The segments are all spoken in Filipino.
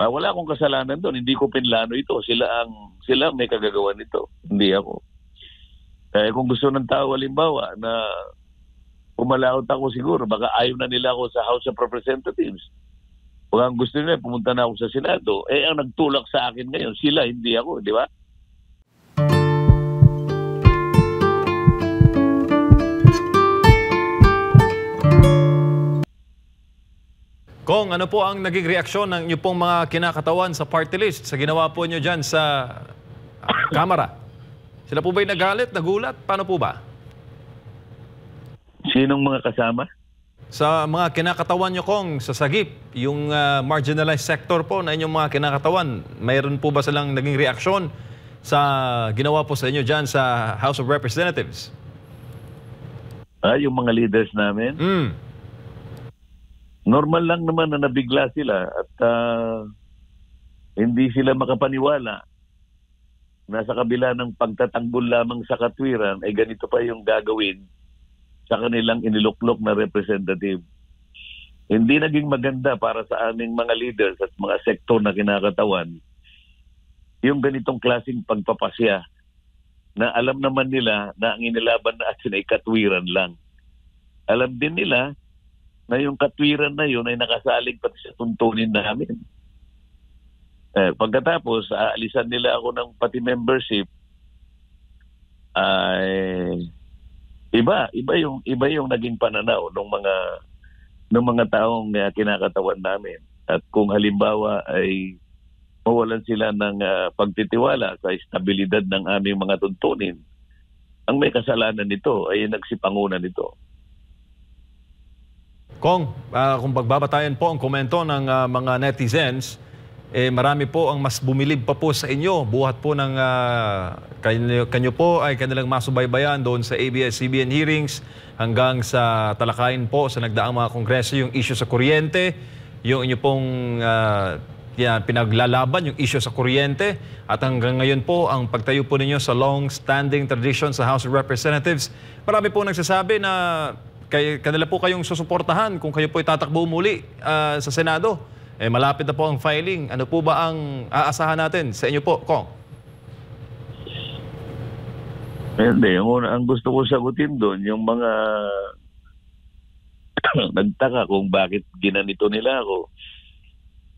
Wala akong kasalanan doon. Hindi ko pinlano ito. Sila ang may kagagawan nito. Hindi ako. Kung gusto ng tao, halimbawa, na pumalaot ako siguro, baka ayaw na nila ako sa House of Representatives. Baka ang gusto nila, pumunta na ako sa Senado. Ang nagtulak sa akin ngayon, sila, hindi ako, di ba? Kong, ano po ang naging reaksyon ng inyo pong mga kinakatawan sa party list sa ginawa po nyo dyan sa Kamara? Sila po ba'y nagalit, nagulat? Paano po ba? Sinong mga kasama? Sa mga kinakatawan nyo, Kong, sa Sagip, yung marginalized sector po na inyong mga kinakatawan, mayroon po ba silang naging reaksyon sa ginawa po sa inyo dyan sa House of Representatives? Yung mga leaders namin? Normal lang naman na nabigla sila at hindi sila makapaniwala. Nasa kabila ng pagtatanggol lamang sa katwiran, ay ganito pa yung gagawin sa kanilang iniluklok na representative. Hindi naging maganda para sa aming mga leaders at mga sektor na kinakatawan yung ganitong klaseng pagpapasya na alam naman nila na ang inilaban natin ay katwiran lang. Alam din nila na yung katwiran na yun ay nakasalig pati sa tuntunin namin. Pagkatapos, aalisan nila ako ng pati membership, ay iba yung naging pananaw ng mga taong kinakatawan namin. At kung halimbawa ay mawalan sila ng pagtitiwala sa estabilidad ng aming mga tuntunin, ang may kasalanan nito ay nagsipanguna nito. Kong, kung pagbabatayan po ang komento ng mga netizens, marami po ang mas bumilib pa po sa inyo. Buhat po ng kanyo po ay kanilang masubaybayan doon sa ABS-CBN hearings hanggang sa talakayin po sa nagdaang mga kongreso yung issue sa kuryente, yung inyo pong pinaglalaban, yung issue sa kuryente, at hanggang ngayon po ang pagtayo po ninyo sa long-standing tradition sa House of Representatives. Marami po nagsasabi na kanila po kayong susuportahan kung kayo po itatakbo muli sa Senado. Malapit na po ang filing. Ano po ba ang aasahan natin sa inyo po, Kong? Hindi. Ang gusto ko sagutin doon, yung mga nagtaka kung bakit ginanito nila ako.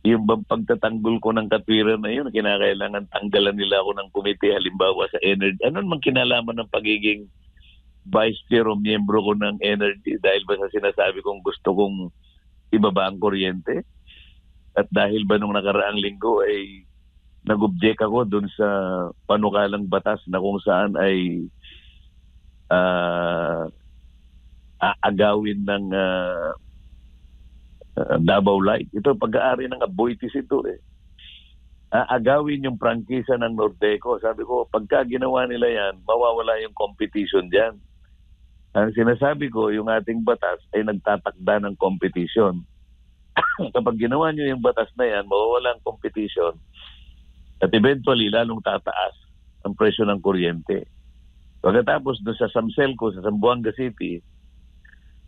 Yung pagtatanggol ko ng katwiran na yun, kinakailangan tanggalan nila ako ng komite, halimbawa sa energy. Ano naman kinalaman ng pagiging vice chair o miyembro ko ng energy dahil ba sa sinasabi kong gusto kong ibaba ang kuryente? At dahil ba nung nakaraang linggo ay nag-object ako dun sa panukalang batas na kung saan ay aagawin ng Davao Light. Ito pag-aari ng Aboitiz ito eh. Aagawin yung prangkisa ng Nordeco. Sabi ko, pagka ginawa nila yan, mawawala yung competition dyan. Ang sinasabi ko, yung ating batas ay nagtatakda ng competition. Kapag ginawa nyo yung batas na yan, mawawala ang competition at eventually lalong tataas ang presyo ng kuryente. Pagkatapos doon sa Samselco, sa Zamboanga City,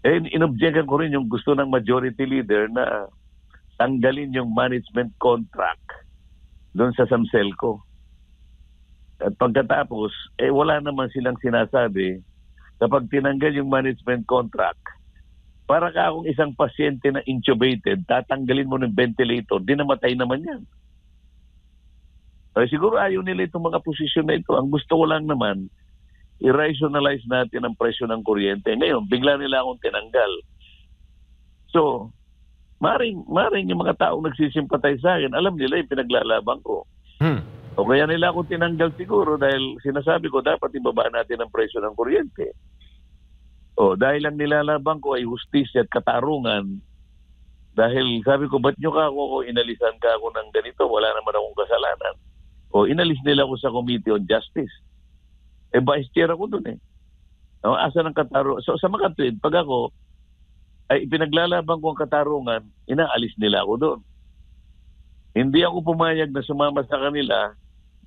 inobjectan ko rin yung gusto ng majority leader na tanggalin yung management contract doon sa Samselco. At pagkatapos, wala naman silang sinasabi kapag tinanggal yung management contract, para ka akong isang pasyente na intubated, tatanggalin mo ng ventilator, di namatay naman yan. Siguro ayaw nila itong mga posisyon na ito. Ang gusto ko lang naman, i-rationalize natin ang presyo ng kuryente. Ngayon, bigla nila akong tinanggal. So, maring yung mga taong nagsisimpatay sa akin, alam nila yung pinaglalaban ko. O kaya nila akong tinanggal siguro dahil sinasabi ko dapat ibaba natin ang presyo ng kuryente. Dahil ang nilalaban ko ay hustisya at katarungan. Dahil sabi ko, ba't nyo ka ako inalisan ka ako ng ganito? Wala naman akong kasalanan. Inalis nila ako sa Committee on Justice. Vice chair ako dun eh. Asa ng katarungan. So sa mga tweet, pag ako ay ipinaglalaban ko ang katarungan, inaalis nila ako doon. Hindi ako pumayag na sumama sa kanila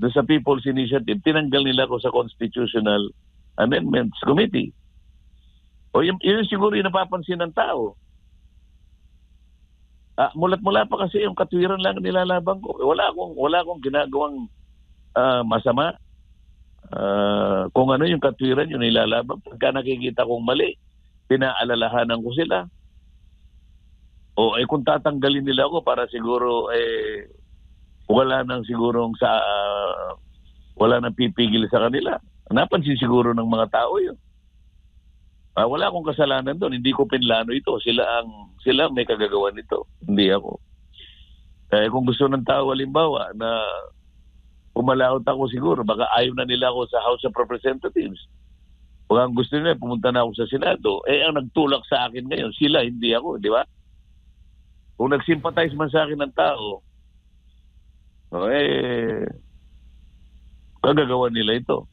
doon sa People's Initiative. Tinanggal nila ako sa Constitutional Amendments Committee. Yun siguro yung napapansin ng tao. mulat-mula pa kasi yung katwiran lang nilalaban ko. Wala akong ginagawang masama. Kung ano yung katwiran yung nilalaban. Pagka nakikita kong mali, pinaalalahanan ko sila. O kung tatanggalin nila ako para siguro wala nang sigurong wala nang pipigil sa kanila. Napansin siguro ng mga tao yun. Wala akong kasalanan doon. Hindi ko pinlano ito. Sila ang may kagagawa nito. Hindi ako. Kung gusto ng tao, halimbawa, na umalaot ako siguro, baka ayaw na nila ako sa House of Representatives. Kung ang gusto nila, pumunta na ako sa Senado. Ang nagtulak sa akin ngayon, sila, hindi ako. Di ba? Kung nag-sympathize man sa akin ng tao, kagagawa nila ito.